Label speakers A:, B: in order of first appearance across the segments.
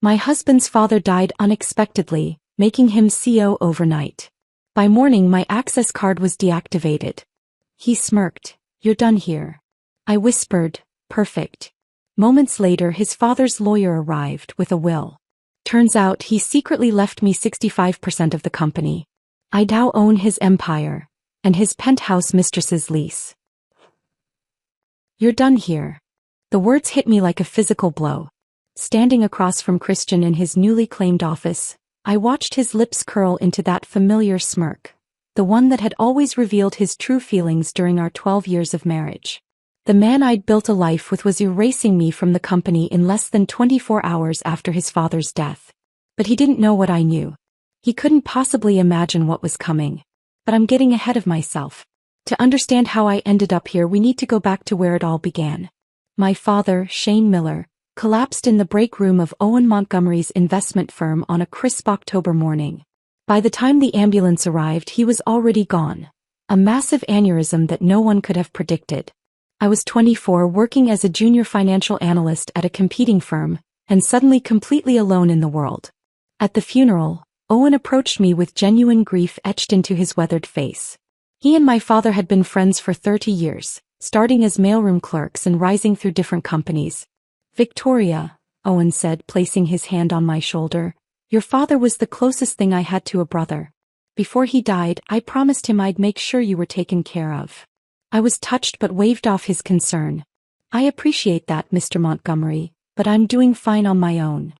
A: My husband's father died unexpectedly, making him CO overnight. By morning my access card was deactivated. He smirked. You're done here. I whispered, perfect. Moments later his father's lawyer arrived with a will. Turns out he secretly left me 65% of the company. I now own his empire, and his penthouse mistress's lease. You're done here. The words hit me like a physical blow. Standing across from Christian in his newly claimed office, I watched his lips curl into that familiar smirk, the one that had always revealed his true feelings during our 12 years of marriage. The man I'd built a life with was erasing me from the company in less than 24 hours after his father's death. But he didn't know what I knew. He couldn't possibly imagine what was coming. But I'm getting ahead of myself. To understand how I ended up here, we need to go back to where it all began. My father, Shane Miller, collapsed in the break room of Owen Montgomery's investment firm on a crisp October morning. By the time the ambulance arrived, he was already gone. A massive aneurysm that no one could have predicted. I was 24, working as a junior financial analyst at a competing firm, and suddenly completely alone in the world. At the funeral, Owen approached me with genuine grief etched into his weathered face. He and my father had been friends for 30 years, starting as mailroom clerks and rising through different companies. Victoria, Owen said, placing his hand on my shoulder, your father was the closest thing I had to a brother. Before he died, I promised him I'd make sure you were taken care of. I was touched but waved off his concern. I appreciate that, Mr. Montgomery, but I'm doing fine on my own.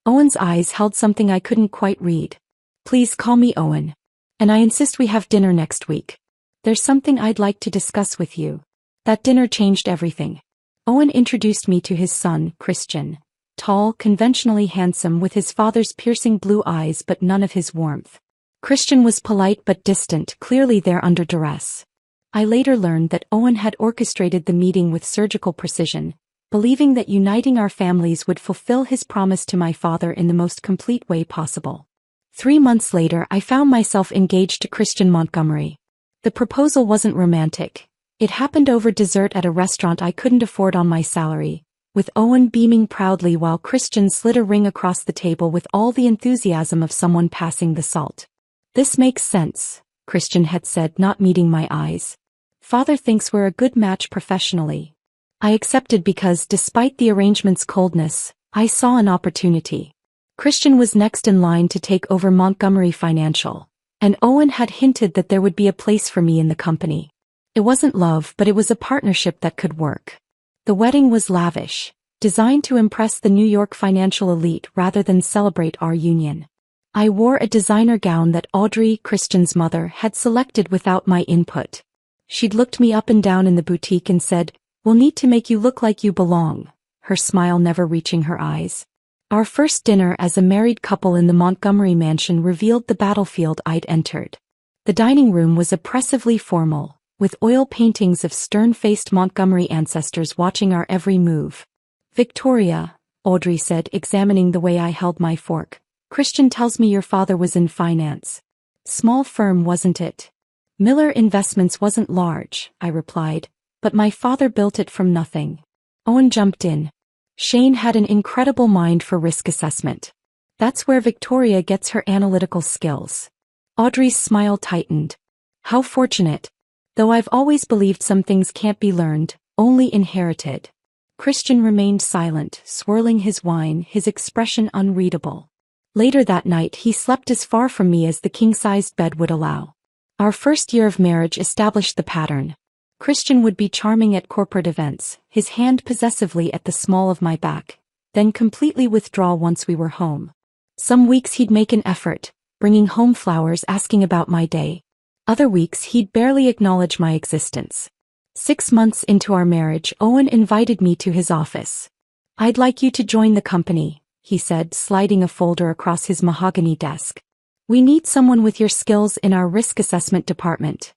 A: Owen's eyes held something I couldn't quite read. Please call me Owen. And I insist we have dinner next week. There's something I'd like to discuss with you. That dinner changed everything. Owen introduced me to his son, Christian. Tall, conventionally handsome with his father's piercing blue eyes but none of his warmth. Christian was polite but distant, clearly there under duress. I later learned that Owen had orchestrated the meeting with surgical precision, believing that uniting our families would fulfill his promise to my father in the most complete way possible. 3 months later, I found myself engaged to Christian Montgomery. The proposal wasn't romantic. It happened over dessert at a restaurant I couldn't afford on my salary, with Owen beaming proudly while Christian slid a ring across the table with all the enthusiasm of someone passing the salt. This makes sense, Christian had said, not meeting my eyes. Father thinks we're a good match professionally. I accepted because, despite the arrangement's coldness, I saw an opportunity. Christian was next in line to take over Montgomery Financial, and Owen had hinted that there would be a place for me in the company. It wasn't love, but it was a partnership that could work. The wedding was lavish, designed to impress the New York financial elite rather than celebrate our union. I wore a designer gown that Audrey, Christian's mother, had selected without my input. She'd looked me up and down in the boutique and said, "We'll need to make you look like you belong," her smile never reaching her eyes. Our first dinner as a married couple in the Montgomery mansion revealed the battlefield I'd entered. The dining room was oppressively formal, with oil paintings of stern-faced Montgomery ancestors watching our every move. Victoria, Audrey said, examining the way I held my fork, Christian tells me your father was in finance. Small firm, wasn't it? Miller Investments wasn't large, I replied, but my father built it from nothing. Owen jumped in. Shane had an incredible mind for risk assessment. That's where Victoria gets her analytical skills. Audrey's smile tightened. How fortunate. Though I've always believed some things can't be learned, only inherited. Christian remained silent, swirling his wine, his expression unreadable. Later that night he slept as far from me as the king-sized bed would allow. Our first year of marriage established the pattern. Christian would be charming at corporate events, his hand possessively at the small of my back, then completely withdraw once we were home. Some weeks he'd make an effort, bringing home flowers, asking about my day. Other weeks he'd barely acknowledge my existence. 6 months into our marriage, Owen invited me to his office. "I'd like you to join the company," he said, sliding a folder across his mahogany desk. "We need someone with your skills in our risk assessment department."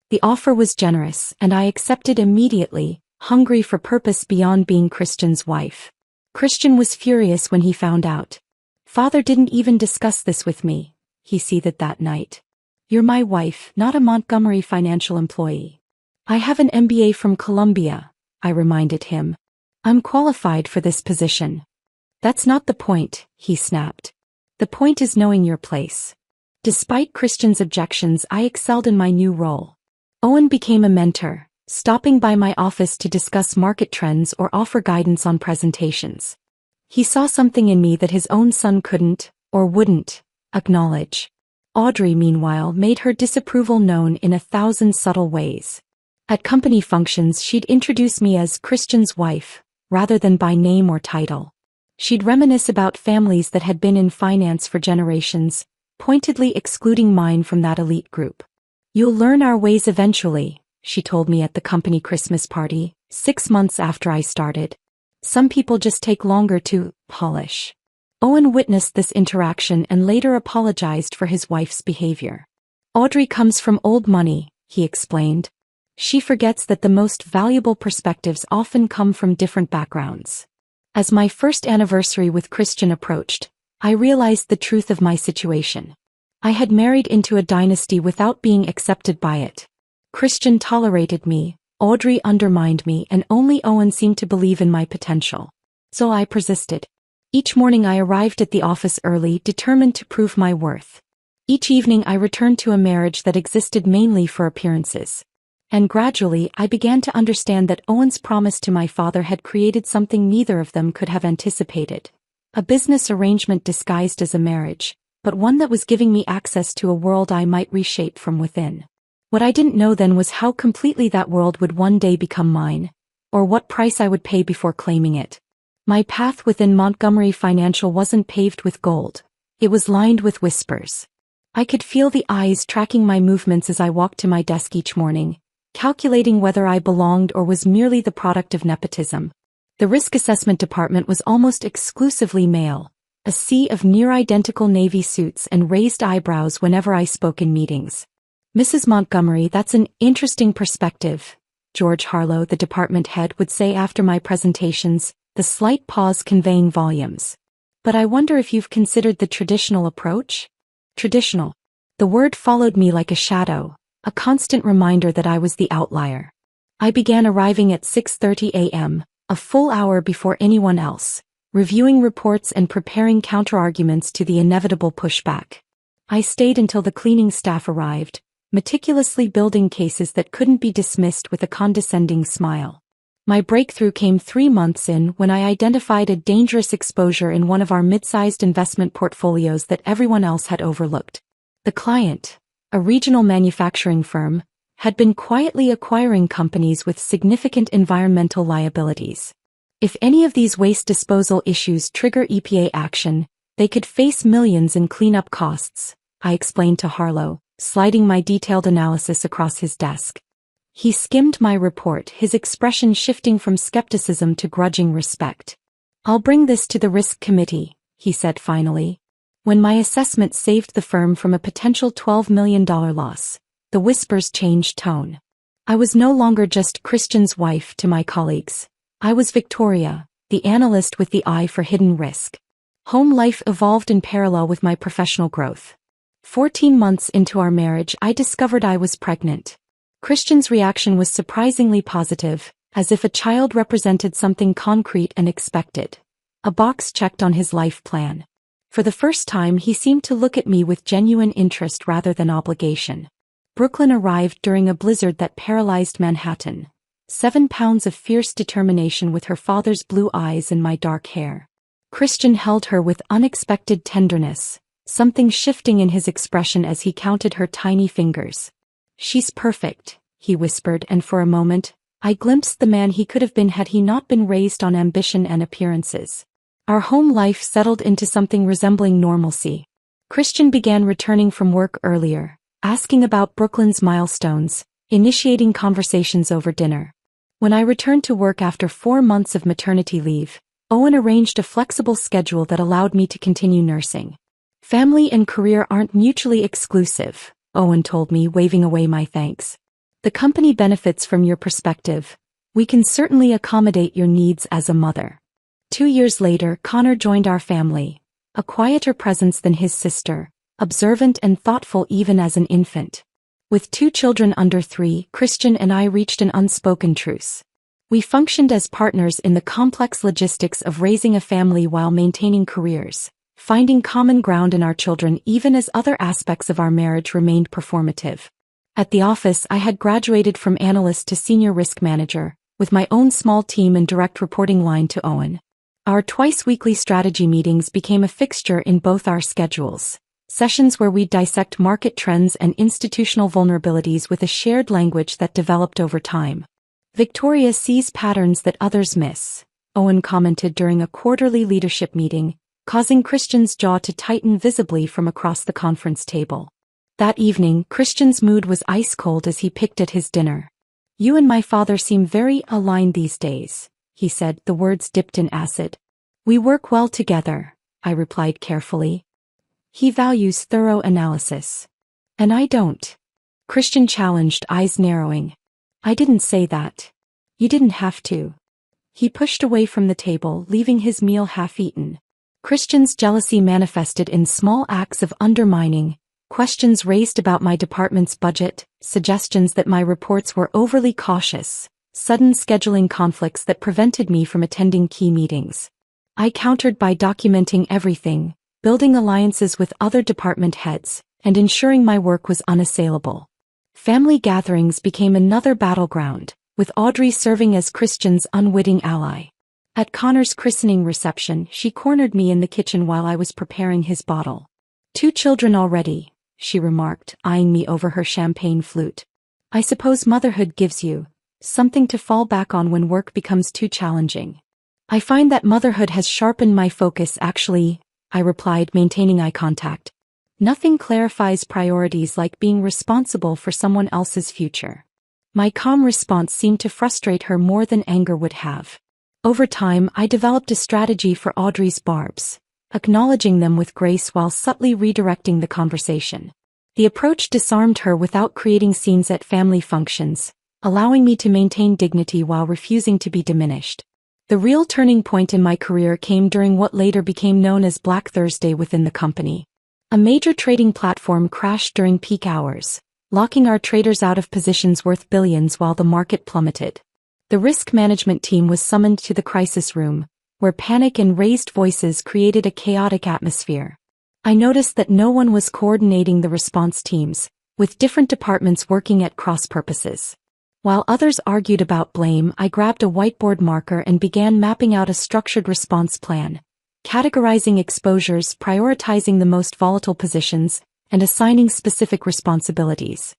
A: The offer was generous, and I accepted immediately, hungry for purpose beyond being Christian's wife. Christian was furious when he found out. "Father didn't even discuss this with me," he seethed that night. "You're my wife, not a Montgomery Financial employee." "I have an MBA from Columbia," I reminded him. "I'm qualified for this position." "That's not the point," he snapped. The point is knowing your place. Despite Christian's objections, I excelled in my new role. Owen became a mentor, stopping by my office to discuss market trends or offer guidance on presentations. He saw something in me that his own son couldn't, or wouldn't, acknowledge. Audrey, meanwhile, made her disapproval known in 1,000 subtle ways. At company functions, she'd introduce me as Christian's wife, rather than by name or title. She'd reminisce about families that had been in finance for generations, pointedly excluding mine from that elite group. You'll learn our ways eventually, she told me at the company Christmas party, 6 months after I started. Some people just take longer to polish. Owen witnessed this interaction and later apologized for his wife's behavior. Audrey comes from old money, he explained. She forgets that the most valuable perspectives often come from different backgrounds. As my first anniversary with Christian approached, I realized the truth of my situation. I had married into a dynasty without being accepted by it. Christian tolerated me, Audrey undermined me, and only Owen seemed to believe in my potential. So I persisted. Each morning I arrived at the office early, determined to prove my worth. Each evening I returned to a marriage that existed mainly for appearances. And gradually I began to understand that Owen's promise to my father had created something neither of them could have anticipated. A business arrangement disguised as a marriage, but one that was giving me access to a world I might reshape from within. What I didn't know then was how completely that world would one day become mine, or what price I would pay before claiming it. My path within Montgomery Financial wasn't paved with gold. It was lined with whispers. I could feel the eyes tracking my movements as I walked to my desk each morning, calculating whether I belonged or was merely the product of nepotism. The risk assessment department was almost exclusively male, a sea of near-identical navy suits and raised eyebrows whenever I spoke in meetings. Mrs. Montgomery, that's an interesting perspective, George Harlow, the department head, would say after my presentations, the slight pause conveying volumes. But I wonder if you've considered the traditional approach? Traditional. The word followed me like a shadow, a constant reminder that I was the outlier. I began arriving at 6:30 a.m., a full hour before anyone else, reviewing reports and preparing counterarguments to the inevitable pushback. I stayed until the cleaning staff arrived, meticulously building cases that couldn't be dismissed with a condescending smile. My breakthrough came 3 months in when I identified a dangerous exposure in one of our mid-sized investment portfolios that everyone else had overlooked. The client, a regional manufacturing firm, had been quietly acquiring companies with significant environmental liabilities. If any of these waste disposal issues trigger EPA action, they could face millions in cleanup costs, I explained to Harlow, sliding my detailed analysis across his desk. He skimmed my report, his expression shifting from skepticism to grudging respect. I'll bring this to the risk committee, he said finally. When my assessment saved the firm from a potential $12 million loss, the whispers changed tone. I was no longer just Christian's wife to my colleagues. I was Victoria, the analyst with the eye for hidden risk. Home life evolved in parallel with my professional growth. 14 months into our marriage, I discovered I was pregnant. Christian's reaction was surprisingly positive, as if a child represented something concrete and expected. A box checked on his life plan. For the first time, he seemed to look at me with genuine interest rather than obligation. Brooklyn arrived during a blizzard that paralyzed Manhattan. 7 pounds of fierce determination with her father's blue eyes and my dark hair. Christian held her with unexpected tenderness, something shifting in his expression as he counted her tiny fingers. She's perfect, he whispered, and for a moment, I glimpsed the man he could have been had he not been raised on ambition and appearances. Our home life settled into something resembling normalcy. Christian began returning from work earlier, asking about Brooklyn's milestones, initiating conversations over dinner. When I returned to work after 4 months of maternity leave, Owen arranged a flexible schedule that allowed me to continue nursing. Family and career aren't mutually exclusive, Owen told me, waving away my thanks. The company benefits from your perspective. We can certainly accommodate your needs as a mother. 2 years later, Connor joined our family, a quieter presence than his sister, observant and thoughtful even as an infant. With 2 children under 3, Christian and I reached an unspoken truce. We functioned as partners in the complex logistics of raising a family while maintaining careers, finding common ground in our children even as other aspects of our marriage remained performative. At the office, I had graduated from analyst to senior risk manager, with my own small team and direct reporting line to Owen. Our twice-weekly strategy meetings became a fixture in both our schedules, sessions where we'd dissect market trends and institutional vulnerabilities with a shared language that developed over time. Victoria sees patterns that others miss, Owen commented during a quarterly leadership meeting, causing Christian's jaw to tighten visibly from across the conference table. That evening, Christian's mood was ice-cold as he picked at his dinner. "You and my father seem very aligned these days," he said, the words dipped in acid. "We work well together," I replied carefully. "He values thorough analysis. And I don't." Christian challenged, eyes narrowing. "I didn't say that. You didn't have to." He pushed away from the table, leaving his meal half-eaten. Christian's jealousy manifested in small acts of undermining, questions raised about my department's budget, suggestions that my reports were overly cautious, sudden scheduling conflicts that prevented me from attending key meetings. I countered by documenting everything, building alliances with other department heads, and ensuring my work was unassailable. Family gatherings became another battleground, with Audrey serving as Christian's unwitting ally. At Connor's christening reception, she cornered me in the kitchen while I was preparing his bottle. "2 children already," she remarked, eyeing me over her champagne flute. "I suppose motherhood gives you something to fall back on when work becomes too challenging." "I find that motherhood has sharpened my focus actually," I replied, maintaining eye contact. "Nothing clarifies priorities like being responsible for someone else's future." My calm response seemed to frustrate her more than anger would have. Over time, I developed a strategy for Audrey's barbs, acknowledging them with grace while subtly redirecting the conversation. The approach disarmed her without creating scenes at family functions, allowing me to maintain dignity while refusing to be diminished. The real turning point in my career came during what later became known as Black Thursday within the company. A major trading platform crashed during peak hours, locking our traders out of positions worth billions while the market plummeted. The risk management team was summoned to the crisis room, where panic and raised voices created a chaotic atmosphere. I noticed that no one was coordinating the response teams, with different departments working at cross purposes. While others argued about blame, I grabbed a whiteboard marker and began mapping out a structured response plan, categorizing exposures, prioritizing the most volatile positions, and assigning specific responsibilities.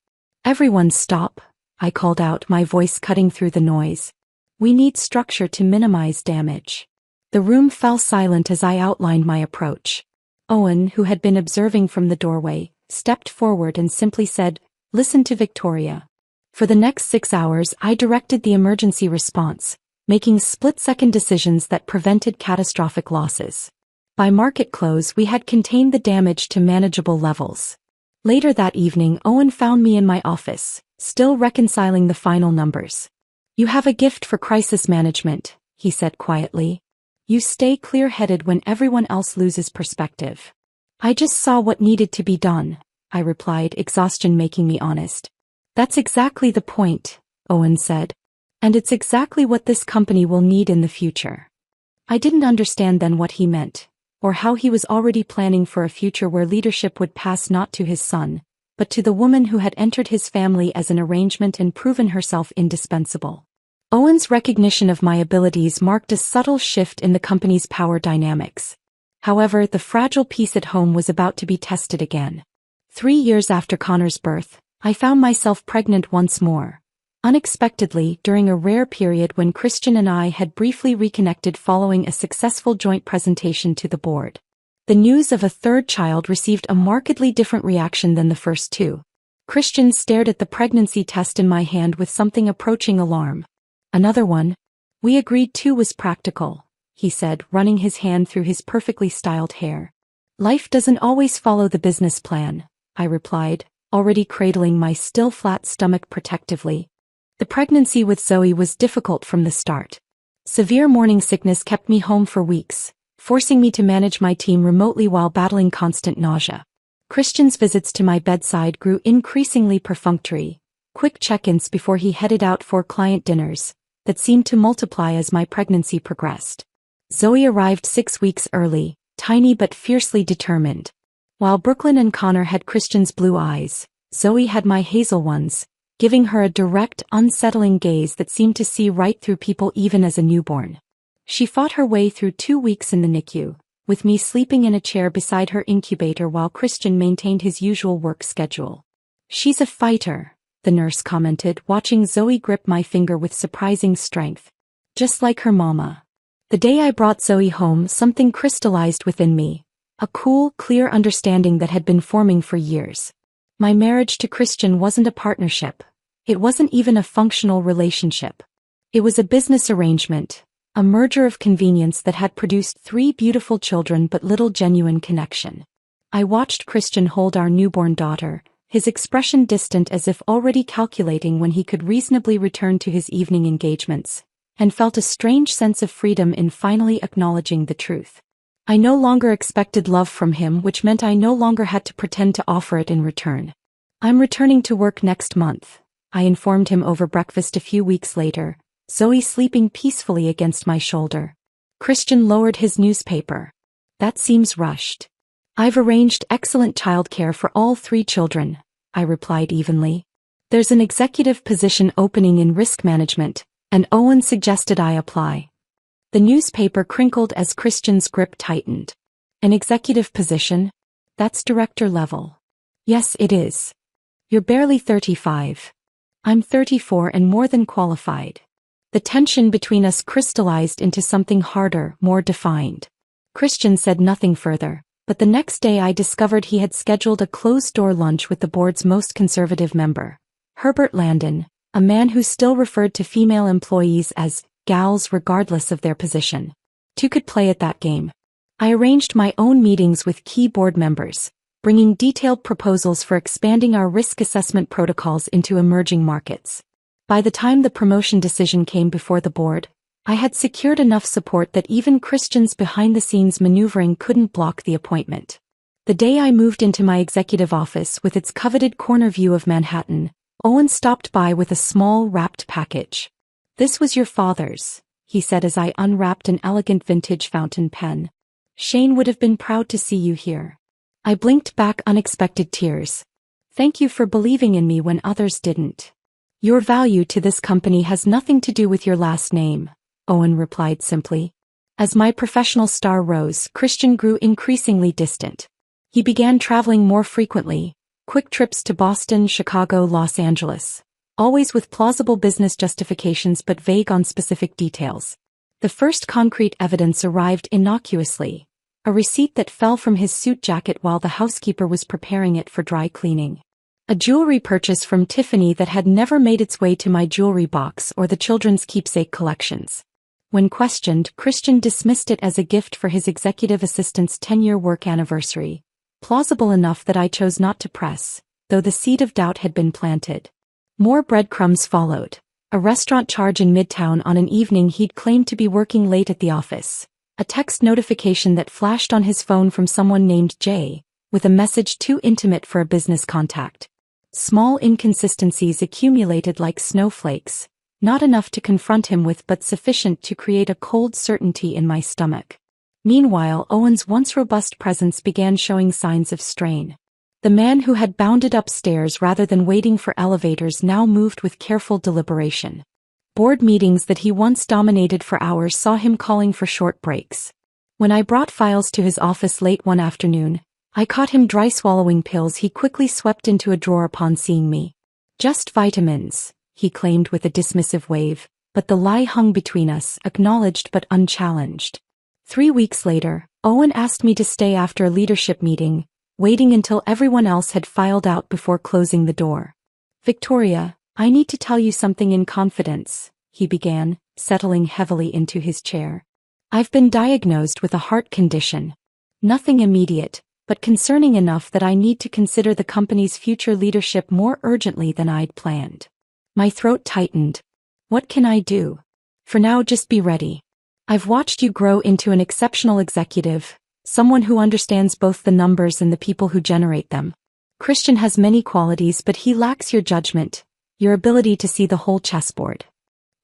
A: "Everyone stop," I called out, my voice cutting through the noise. "We need structure to minimize damage." The room fell silent as I outlined my approach. Owen, who had been observing from the doorway, stepped forward and simply said, "Listen to Victoria." For the next 6 hours, I directed the emergency response, making split-second decisions that prevented catastrophic losses. By market close, we had contained the damage to manageable levels. Later that evening, Owen found me in my office, still reconciling the final numbers. "You have a gift for crisis management," he said quietly. "You stay clear-headed when everyone else loses perspective." "I just saw what needed to be done," I replied, exhaustion making me honest. "That's exactly the point," Owen said. "And it's exactly what this company will need in the future." I didn't understand then what he meant, or how he was already planning for a future where leadership would pass not to his son, but to the woman who had entered his family as an arrangement and proven herself indispensable. Owen's recognition of my abilities marked a subtle shift in the company's power dynamics. However, the fragile peace at home was about to be tested again. 3 years after Connor's birth, I found myself pregnant once more. Unexpectedly, during a rare period when Christian and I had briefly reconnected following a successful joint presentation to the board. The news of a third child received a markedly different reaction than the first two. Christian stared at the pregnancy test in my hand with something approaching alarm. "Another one?" "We agreed 2 was practical," he said, running his hand through his perfectly styled hair. "Life doesn't always follow the business plan," I replied, already cradling my still flat stomach protectively. The pregnancy with Zoe was difficult from the start. Severe morning sickness kept me home for weeks, forcing me to manage my team remotely while battling constant nausea. Christian's visits to my bedside grew increasingly perfunctory, quick check-ins before he headed out for client dinners, that seemed to multiply as my pregnancy progressed. Zoe arrived 6 weeks early, tiny but fiercely determined. While Brooklyn and Connor had Christian's blue eyes, Zoe had my hazel ones, giving her a direct, unsettling gaze that seemed to see right through people even as a newborn. She fought her way through 2 weeks in the NICU, with me sleeping in a chair beside her incubator while Christian maintained his usual work schedule. "She's a fighter," the nurse commented, watching Zoe grip my finger with surprising strength. "Just like her mama." The day I brought Zoe home, something crystallized within me, a cool, clear understanding that had been forming for years. My marriage to Christian wasn't a partnership. It wasn't even a functional relationship. It was a business arrangement, a merger of convenience that had produced 3 beautiful children but little genuine connection. I watched Christian hold our newborn daughter, his expression distant as if already calculating when he could reasonably return to his evening engagements, and felt a strange sense of freedom in finally acknowledging the truth. I no longer expected love from him, which meant I no longer had to pretend to offer it in return. "I'm returning to work next month," I informed him over breakfast a few weeks later, Zoe sleeping peacefully against my shoulder. Christian lowered his newspaper. "That seems rushed." "I've arranged excellent childcare for all 3 children," I replied evenly. "There's an executive position opening in risk management, and Owen suggested I apply." The newspaper crinkled as Christian's grip tightened. "An executive position? That's director level." "Yes, it is." "You're barely 35. I'm 34 and more than qualified." The tension between us crystallized into something harder, more defined. Christian said nothing further, but the next day I discovered he had scheduled a closed-door lunch with the board's most conservative member, Herbert Landon, a man who still referred to female employees as gals regardless of their position. 2 could play at that game. I arranged my own meetings with key board members, bringing detailed proposals for expanding our risk assessment protocols into emerging markets. By the time the promotion decision came before the board, I had secured enough support that even Christian's behind-the-scenes maneuvering couldn't block the appointment. The day I moved into my executive office with its coveted corner view of Manhattan, Owen stopped by with a small wrapped package. "This was your father's," he said as I unwrapped an elegant vintage fountain pen. "Shane would have been proud to see you here." I blinked back unexpected tears. "Thank you for believing in me when others didn't." "Your value to this company has nothing to do with your last name," Owen replied simply. As my professional star rose, Christian grew increasingly distant. He began traveling more frequently, quick trips to Boston, Chicago, Los Angeles, always with plausible business justifications but vague on specific details. The first concrete evidence arrived innocuously, a receipt that fell from his suit jacket while the housekeeper was preparing it for dry cleaning. A jewelry purchase from Tiffany that had never made its way to my jewelry box or the children's keepsake collections. When questioned, Christian dismissed it as a gift for his executive assistant's 10-year work anniversary, plausible enough that I chose not to press, though the seed of doubt had been planted. More breadcrumbs followed. A restaurant charge in Midtown on an evening he'd claimed to be working late at the office. A text notification that flashed on his phone from someone named Jay, with a message too intimate for a business contact. Small inconsistencies accumulated like snowflakes, not enough to confront him with but sufficient to create a cold certainty in my stomach. Meanwhile, Owen's once robust presence began showing signs of strain. The man who had bounded upstairs rather than waiting for elevators now moved with careful deliberation. Board meetings that he once dominated for hours saw him calling for short breaks. When I brought files to his office late one afternoon, I caught him dry swallowing pills he quickly swept into a drawer upon seeing me. "Just vitamins," he claimed with a dismissive wave, but the lie hung between us, acknowledged but unchallenged. 3 weeks later, Owen asked me to stay after a leadership meeting, waiting until everyone else had filed out before closing the door. "Victoria, I need to tell you something in confidence," he began, settling heavily into his chair. "I've been diagnosed with a heart condition. Nothing immediate, but concerning enough that I need to consider the company's future leadership more urgently than I'd planned." My throat tightened. "What can I do?" "For now, just be ready. I've watched you grow into an exceptional executive, someone who understands both the numbers and the people who generate them. Christian has many qualities, but he lacks your judgment, your ability to see the whole chessboard."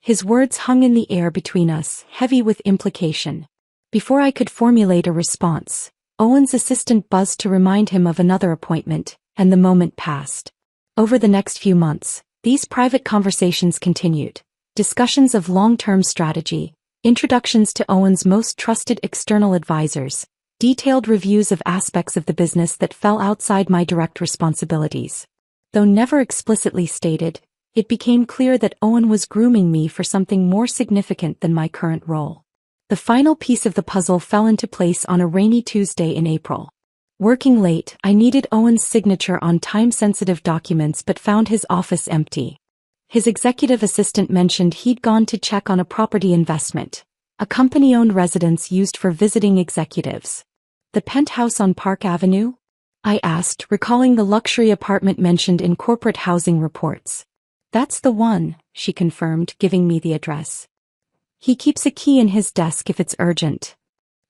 A: His words hung in the air between us, heavy with implication. Before I could formulate a response, Owen's assistant buzzed to remind him of another appointment, and the moment passed. Over the next few months, these private conversations continued. Discussions of long-term strategy, introductions to Owen's most trusted external advisors, detailed reviews of aspects of the business that fell outside my direct responsibilities. Though never explicitly stated, it became clear that Owen was grooming me for something more significant than my current role. The final piece of the puzzle fell into place on a rainy Tuesday in April. Working late, I needed Owen's signature on time-sensitive documents but found his office empty. His executive assistant mentioned he'd gone to check on a property investment, a company-owned residence used for visiting executives. The penthouse on Park Avenue? I asked, recalling the luxury apartment mentioned in corporate housing reports. That's the one, she confirmed, giving me the address. He keeps a key in his desk if it's urgent.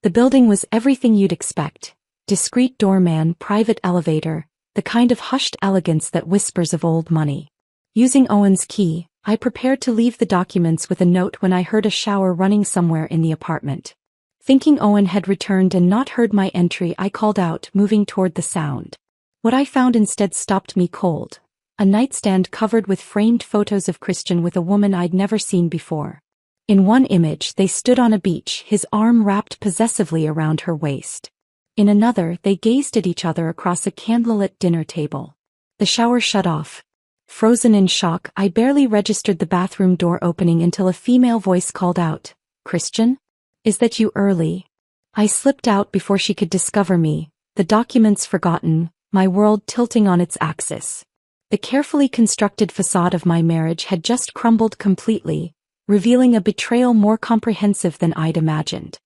A: The building was everything you'd expect. Discreet doorman, private elevator, the kind of hushed elegance that whispers of old money. Using Owen's key, I prepared to leave the documents with a note when I heard a shower running somewhere in the apartment. Thinking Owen had returned and not heard my entry, I called out, moving toward the sound. What I found instead stopped me cold. A nightstand covered with framed photos of Christian with a woman I'd never seen before. In one image, they stood on a beach, his arm wrapped possessively around her waist. In another, they gazed at each other across a candlelit dinner table. The shower shut off. Frozen in shock, I barely registered the bathroom door opening until a female voice called out, "Christian? Is that you early?" I slipped out before she could discover me, the documents forgotten, my world tilting on its axis. The carefully constructed facade of my marriage had just crumbled completely, revealing a betrayal more comprehensive than I'd imagined.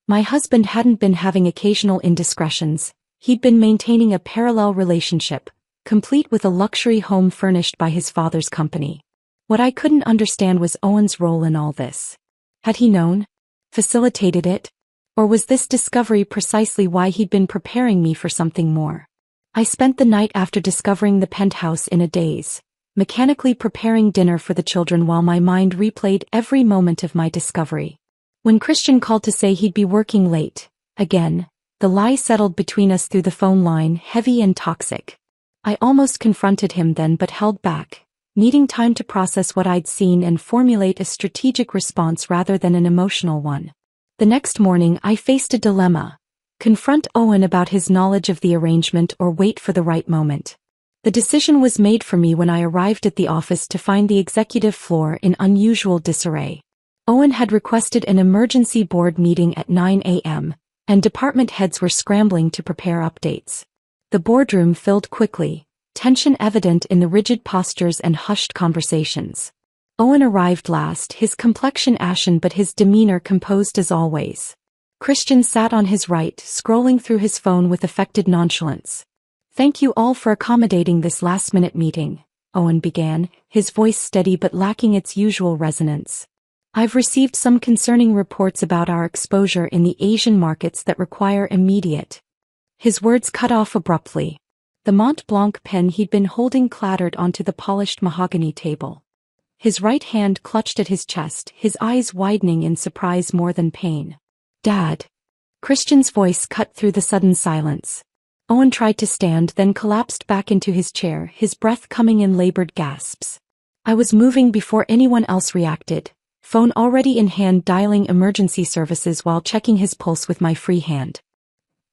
A: My husband hadn't been having occasional indiscretions, he'd been maintaining a parallel relationship, complete with a luxury home furnished by his father's company. What I couldn't understand was Owen's role in all this. Had he known? Facilitated it? Or was this discovery precisely why he'd been preparing me for something more? I spent the night after discovering the penthouse in a daze, mechanically preparing dinner for the children while my mind replayed every moment of my discovery. When Christian called to say he'd be working late, again, the lie settled between us through the phone line, heavy and toxic. I almost confronted him then but held back, needing time to process what I'd seen and formulate a strategic response rather than an emotional one. The next morning I faced a dilemma: confront Owen about his knowledge of the arrangement or wait for the right moment. The decision was made for me when I arrived at the office to find the executive floor in unusual disarray. Owen had requested an emergency board meeting at 9 a.m., and department heads were scrambling to prepare updates. The boardroom filled quickly, tension evident in the rigid postures and hushed conversations. Owen arrived last, his complexion ashen but his demeanor composed as always. Christian sat on his right, scrolling through his phone with affected nonchalance. "Thank you all for accommodating this last-minute meeting," Owen began, his voice steady but lacking its usual resonance. "I've received some concerning reports about our exposure in the Asian markets that require immediate..." His words cut off abruptly. The Mont Blanc pen he'd been holding clattered onto the polished mahogany table. His right hand clutched at his chest, his eyes widening in surprise more than pain. "Dad." Christian's voice cut through the sudden silence. Owen tried to stand, then collapsed back into his chair, his breath coming in labored gasps. I was moving before anyone else reacted, phone already in hand, dialing emergency services while checking his pulse with my free hand.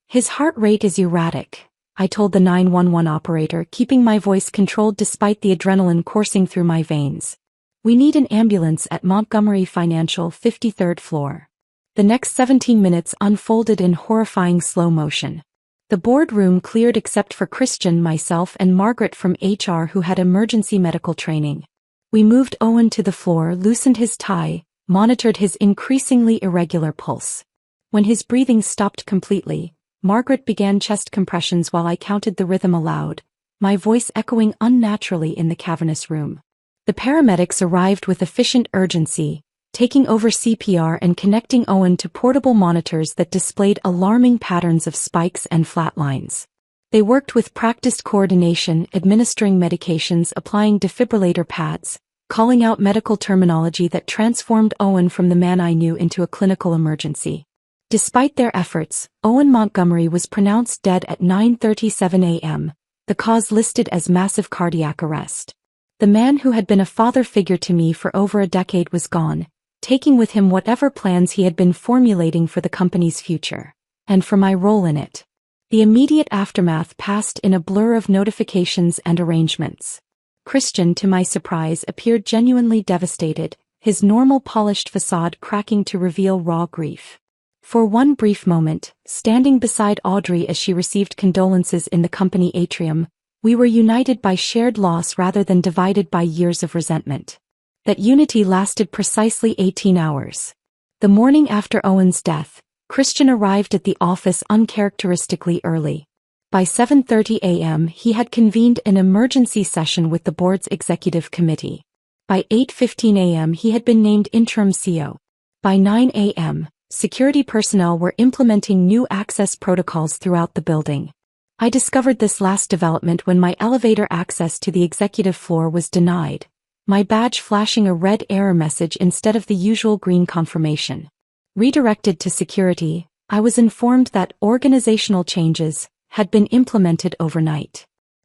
A: "His heart rate is erratic," I told the 911 operator, keeping my voice controlled despite the adrenaline coursing through my veins. "We need an ambulance at Montgomery Financial, 53rd floor." The next 17 minutes unfolded in horrifying slow motion. The boardroom cleared except for Christian, myself, and Margaret from HR, who had emergency medical training. We moved Owen to the floor, loosened his tie, monitored his increasingly irregular pulse. When his breathing stopped completely, Margaret began chest compressions while I counted the rhythm aloud, my voice echoing unnaturally in the cavernous room. The paramedics arrived with efficient urgency, taking over CPR and connecting Owen to portable monitors that displayed alarming patterns of spikes and flatlines. They worked with practiced coordination, administering medications, applying defibrillator pads, calling out medical terminology that transformed Owen from the man I knew into a clinical emergency. Despite their efforts, Owen Montgomery was pronounced dead at 9:37 a.m., the cause listed as massive cardiac arrest. The man who had been a father figure to me for over a decade was gone, taking with him whatever plans he had been formulating for the company's future, and for my role in it. The immediate aftermath passed in a blur of notifications and arrangements. Christian, to my surprise, appeared genuinely devastated, his normal polished facade cracking to reveal raw grief. For one brief moment, standing beside Audrey as she received condolences in the company atrium, we were united by shared loss rather than divided by years of resentment. That unity lasted precisely 18 hours. The morning after Owen's death, Christian arrived at the office uncharacteristically early. By 7:30 a.m. he had convened an emergency session with the board's executive committee. By 8:15 a.m. he had been named interim CEO. By 9 a.m., security personnel were implementing new access protocols throughout the building. I discovered this last development when my elevator access to the executive floor was denied, my badge flashing a red error message instead of the usual green confirmation. Redirected to security, I was informed that organizational changes had been implemented overnight.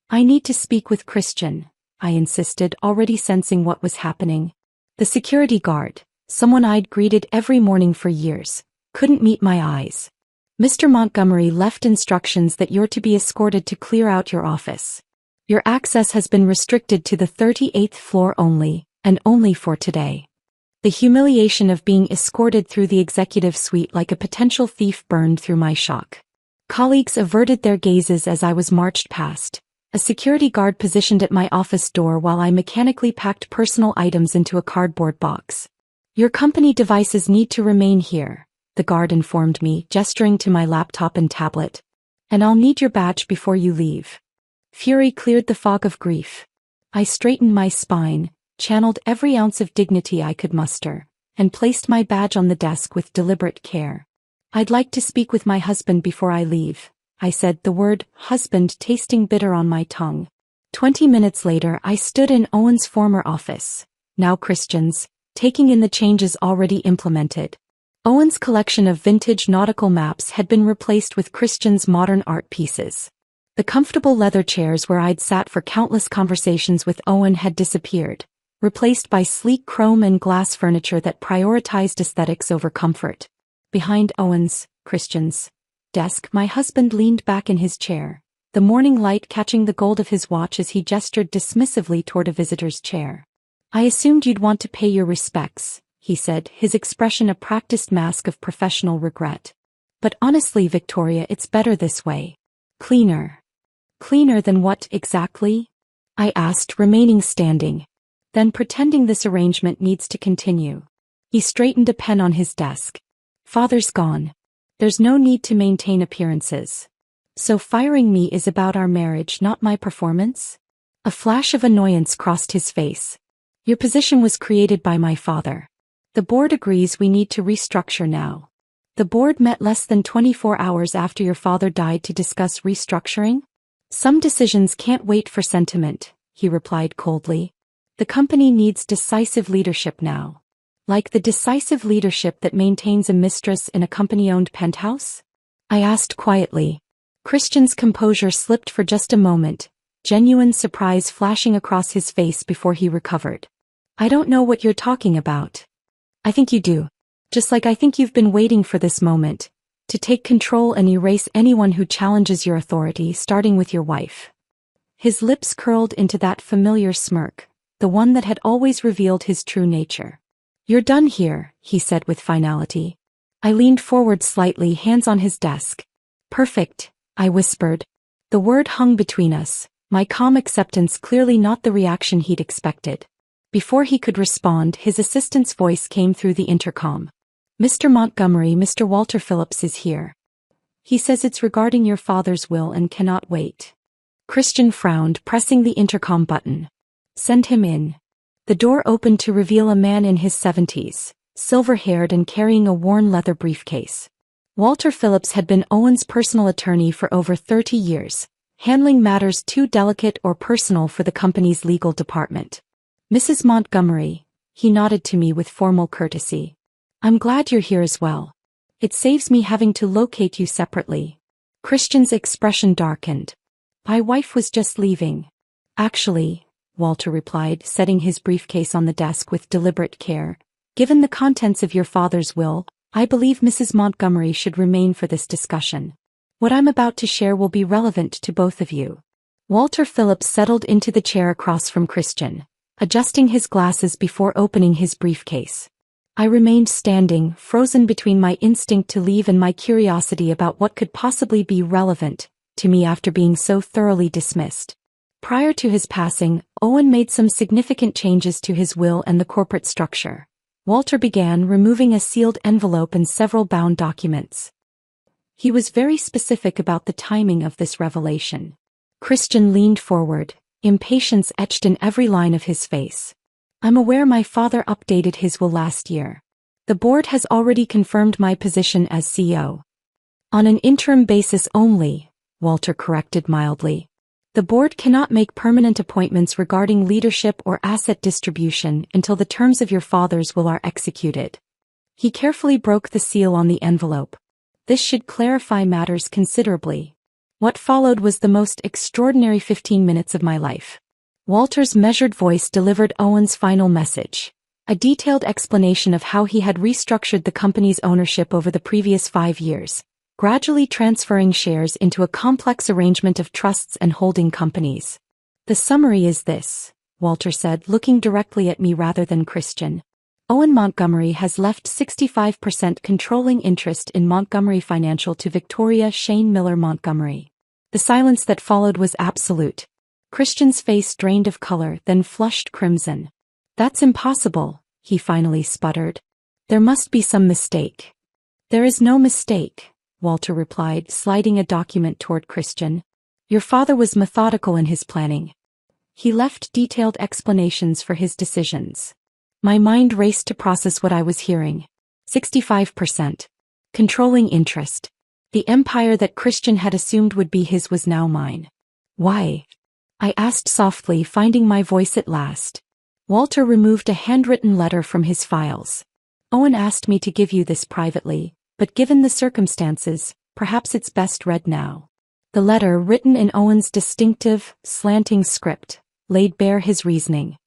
A: "I need to speak with Christian," I insisted, already sensing what was happening. The security guard, someone I'd greeted every morning for years, couldn't meet my eyes. "Mr. Montgomery left instructions that you're to be escorted to clear out your office. Your access has been restricted to the 38th floor only, and only for today." The humiliation of being escorted through the executive suite like a potential thief burned through my shock. Colleagues averted their gazes as I was marched past, a security guard positioned at my office door while I mechanically packed personal items into a cardboard box. "Your company devices need to remain here," the guard informed me, gesturing to my laptop and tablet. "And I'll need your badge before you leave." Fury cleared the fog of grief. I straightened my spine, channeled every ounce of dignity I could muster, and placed my badge on the desk with deliberate care. "I'd like to speak with my husband before I leave," I said, the word husband tasting bitter on my tongue. 20 minutes later I stood in Owen's former office, now Christian's, taking in the changes already implemented. Owen's collection of vintage nautical maps had been replaced with Christian's modern art pieces. The comfortable leather chairs where I'd sat for countless conversations with Owen had disappeared, replaced by sleek chrome and glass furniture that prioritized aesthetics over comfort. Behind Owen's, Christian's, desk, my husband leaned back in his chair, the morning light catching the gold of his watch as he gestured dismissively toward a visitor's chair. "I assumed you'd want to pay your respects," he said, his expression a practiced mask of professional regret. "But honestly, Victoria, it's better this way. Cleaner." "Cleaner than what, exactly?" I asked, remaining standing. "Then pretending this arrangement needs to continue." He straightened a pen on his desk. "Father's gone. There's no need to maintain appearances. So firing me is about our marriage, not my performance?" A flash of annoyance crossed his face. "Your position was created by my father. The board agrees we need to restructure now." "The board met less than 24 hours after your father died to discuss restructuring?" "Some decisions can't wait for sentiment," he replied coldly. "The company needs decisive leadership now." "Like the decisive leadership that maintains a mistress in a company-owned penthouse?" I asked quietly. Christian's composure slipped for just a moment, genuine surprise flashing across his face before he recovered. "I don't know what you're talking about." "I think you do. Just like I think you've been waiting for this moment, to take control and erase anyone who challenges your authority, starting with your wife." His lips curled into that familiar smirk, the one that had always revealed his true nature. "You're done here," he said with finality. I leaned forward slightly, hands on his desk. "Perfect," I whispered. The word hung between us, my calm acceptance clearly not the reaction he'd expected. Before he could respond, his assistant's voice came through the intercom. "Mr. Montgomery, Mr. Walter Phillips is here. He says it's regarding your father's will and cannot wait." Christian frowned, pressing the intercom button. "Send him in." The door opened to reveal a man in his 70s, silver-haired and carrying a worn leather briefcase. Walter Phillips had been Owen's personal attorney for over 30 years, handling matters too delicate or personal for the company's legal department. "Mrs. Montgomery," he nodded to me with formal courtesy. "I'm glad you're here as well." It saves me having to locate you separately. Christian's expression darkened. My wife was just leaving. Actually, Walter replied, setting his briefcase on the desk with deliberate care. Given the contents of your father's will, I believe Mrs. Montgomery should remain for this discussion. What I'm about to share will be relevant to both of you. Walter Phillips settled into the chair across from Christian, adjusting his glasses before opening his briefcase. I remained standing, frozen between my instinct to leave and my curiosity about what could possibly be relevant to me after being so thoroughly dismissed. Prior to his passing, Owen made some significant changes to his will and the corporate structure. Walter began removing a sealed envelope and several bound documents. He was very specific about the timing of this revelation. Christian leaned forward, impatience etched in every line of his face. I'm aware my father updated his will last year. The board has already confirmed my position as CEO. On an interim basis only, Walter corrected mildly. The board cannot make permanent appointments regarding leadership or asset distribution until the terms of your father's will are executed. He carefully broke the seal on the envelope. This should clarify matters considerably. What followed was the most extraordinary 15 minutes of my life. Walter's measured voice delivered Owen's final message, a detailed explanation of how he had restructured the company's ownership over the previous 5 years, gradually transferring shares into a complex arrangement of trusts and holding companies. The summary is this, Walter said, looking directly at me rather than Christian. Owen Montgomery has left 65% controlling interest in Montgomery Financial to Victoria Shane Miller Montgomery. The silence that followed was absolute. Christian's face drained of color, then flushed crimson. That's impossible, he finally sputtered. There must be some mistake. There is no mistake, Walter replied, sliding a document toward Christian. Your father was methodical in his planning. He left detailed explanations for his decisions. My mind raced to process what I was hearing. 65%. Controlling interest. The empire that Christian had assumed would be his was now mine. Why? I asked softly, finding my voice at last. Walter removed a handwritten letter from his files. Owen asked me to give you this privately, but given the circumstances, perhaps it's best read now. The letter, written in Owen's distinctive, slanting script, laid bare his reasoning.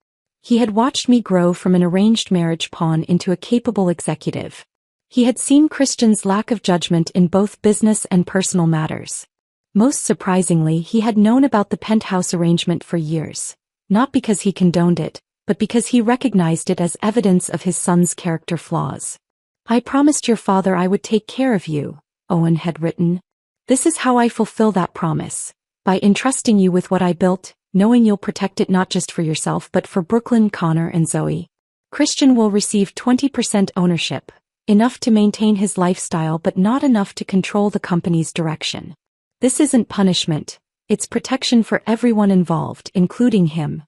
A: He had watched me grow from an arranged marriage pawn into a capable executive. He had seen Christian's lack of judgment in both business and personal matters. Most surprisingly, he had known about the penthouse arrangement for years, not because he condoned it, but because he recognized it as evidence of his son's character flaws. I promised your father I would take care of you, Owen had written. This is how I fulfill that promise, by entrusting you with what I built, knowing you'll protect it not just for yourself but for Brooklyn, Connor, and Zoe. Christian will receive 20% ownership, enough to maintain his lifestyle but not enough to control the company's direction. This isn't punishment, it's protection for everyone involved, including him.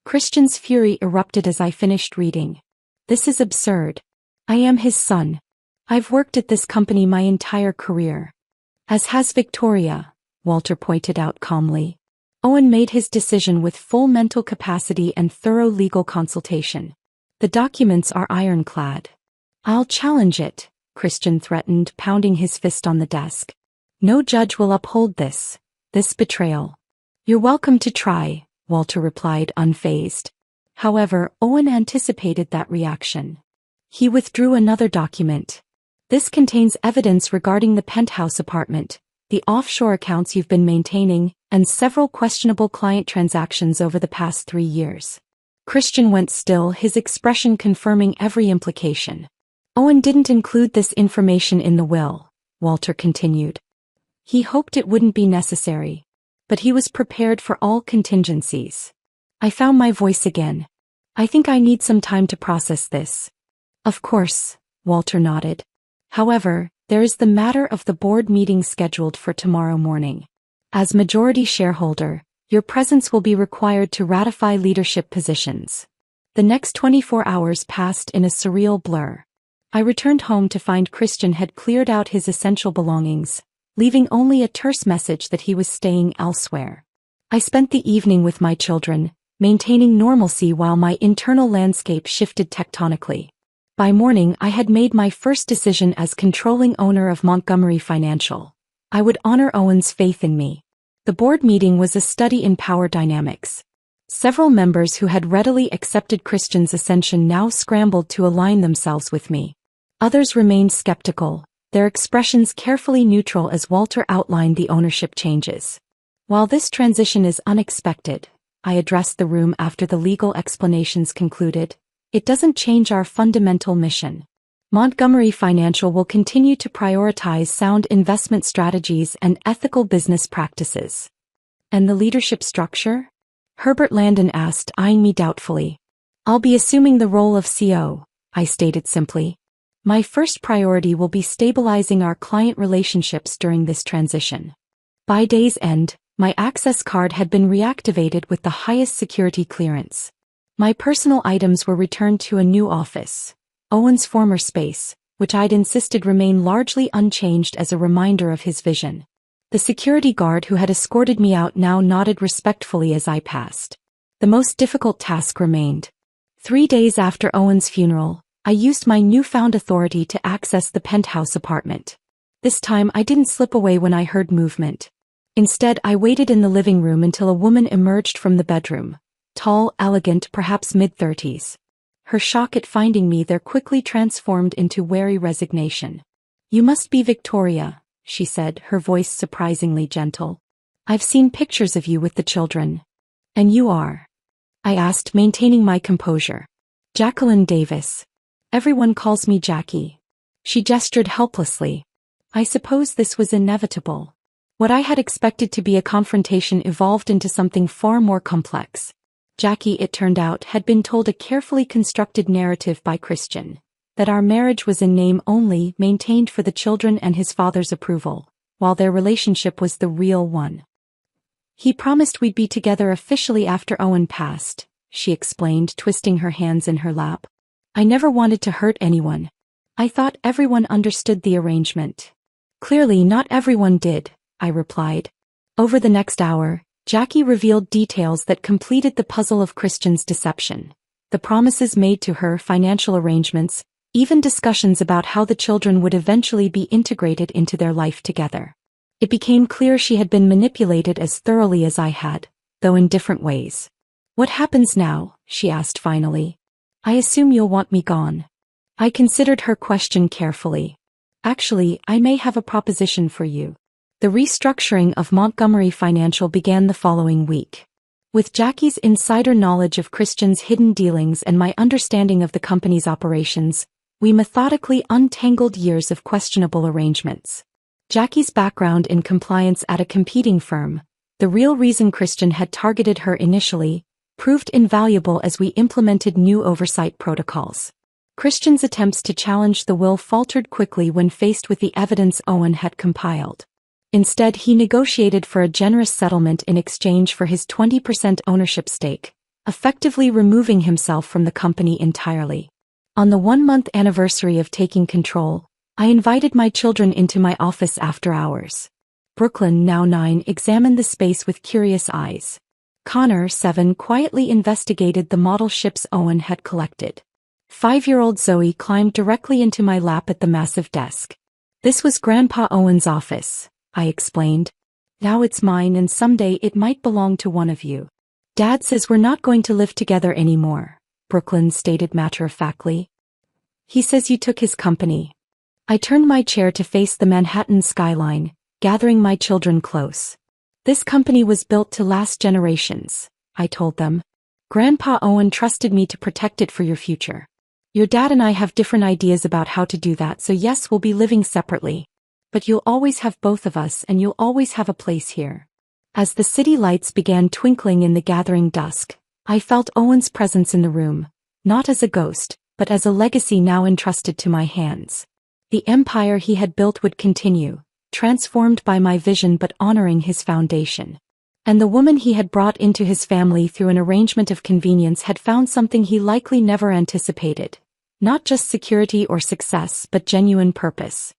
A: Christian's fury erupted as I finished reading. This is absurd. I am his son. I've worked at this company my entire career. As has Victoria, Walter pointed out calmly. Owen made his decision with full mental capacity and thorough legal consultation. The documents are ironclad. I'll challenge it, Christian threatened, pounding his fist on the desk. No judge will uphold this betrayal. You're welcome to try, Walter replied, unfazed. However, Owen anticipated that reaction. He withdrew another document. This contains evidence regarding the penthouse apartment, the offshore accounts you've been maintaining, and several questionable client transactions over the past 3 years. Christian went still, his expression confirming every implication. Owen didn't include this information in the will, Walter continued. He hoped it wouldn't be necessary, but he was prepared for all contingencies. I found my voice again. I think I need some time to process this. Of course, Walter nodded. However, there is the matter of the board meeting scheduled for tomorrow morning. As majority shareholder, your presence will be required to ratify leadership positions. The next 24 hours passed in a surreal blur. I returned home to find Christian had cleared out his essential belongings, leaving only a terse message that he was staying elsewhere. I spent the evening with my children, maintaining normalcy while my internal landscape shifted tectonically. By morning I had made my first decision as controlling owner of Montgomery Financial. I would honor Owen's faith in me. The board meeting was a study in power dynamics. Several members who had readily accepted Christian's ascension now scrambled to align themselves with me. Others remained skeptical, their expressions carefully neutral as Walter outlined the ownership changes. While this transition is unexpected, I addressed the room after the legal explanations concluded, it doesn't change our fundamental mission. Montgomery Financial will continue to prioritize sound investment strategies and ethical business practices. And the leadership structure? Herbert Landon asked, eyeing me doubtfully. I'll be assuming the role of CO, I stated simply. My first priority will be stabilizing our client relationships during this transition. By day's end, my access card had been reactivated with the highest security clearance. My personal items were returned to a new office, Owen's former space, which I'd insisted remain largely unchanged as a reminder of his vision. The security guard who had escorted me out now nodded respectfully as I passed. The most difficult task remained. 3 days after Owen's funeral, I used my newfound authority to access the penthouse apartment. This time I didn't slip away when I heard movement. Instead, I waited in the living room until a woman emerged from the bedroom. Tall, elegant, perhaps mid-30s. Her shock at finding me there quickly transformed into wary resignation. "You must be Victoria," she said, her voice surprisingly gentle. "I've seen pictures of you with the children." "And you are?" I asked, maintaining my composure. "Jacqueline Davis. Everyone calls me Jackie." She gestured helplessly. I suppose this was inevitable. What I had expected to be a confrontation evolved into something far more complex. Jackie, it turned out, had been told a carefully constructed narrative by Christian, that our marriage was in name only, maintained for the children and his father's approval, while their relationship was the real one. "He promised we'd be together officially after Owen passed," she explained, twisting her hands in her lap. "I never wanted to hurt anyone. I thought everyone understood the arrangement." "Clearly not everyone did," I replied. Over the next hour, Jackie revealed details that completed the puzzle of Christian's deception. The promises made to her, financial arrangements, even discussions about how the children would eventually be integrated into their life together. It became clear she had been manipulated as thoroughly as I had, though in different ways. "What happens now?" she asked finally. "I assume you'll want me gone." I considered her question carefully. "Actually, I may have a proposition for you." The restructuring of Montgomery Financial began the following week. With Jackie's insider knowledge of Christian's hidden dealings and my understanding of the company's operations, we methodically untangled years of questionable arrangements. Jackie's background in compliance at a competing firm, the real reason Christian had targeted her initially, proved invaluable as we implemented new oversight protocols. Christian's attempts to challenge the will faltered quickly when faced with the evidence Owen had compiled. Instead, he negotiated for a generous settlement in exchange for his 20% ownership stake, effectively removing himself from the company entirely. On the 1-month anniversary of taking control, I invited my children into my office after hours. Brooklyn, now 9, examined the space with curious eyes. Connor, 7, quietly investigated the model ships Owen had collected. 5-year-old Zoe climbed directly into my lap at the massive desk. "This was Grandpa Owen's office," I explained. "Now it's mine, and someday it might belong to one of you." "Dad says we're not going to live together anymore," Brooklyn stated matter-of-factly. "He says you took his company." I turned my chair to face the Manhattan skyline, gathering my children close. "This company was built to last generations," I told them. "Grandpa Owen trusted me to protect it for your future. Your dad and I have different ideas about how to do that, so yes, we'll be living separately. But you'll always have both of us, and you'll always have a place here." As the city lights began twinkling in the gathering dusk, I felt Owen's presence in the room, not as a ghost, but as a legacy now entrusted to my hands. The empire he had built would continue, transformed by my vision but honoring his foundation. And the woman he had brought into his family through an arrangement of convenience had found something he likely never anticipated. Not just security or success, but genuine purpose.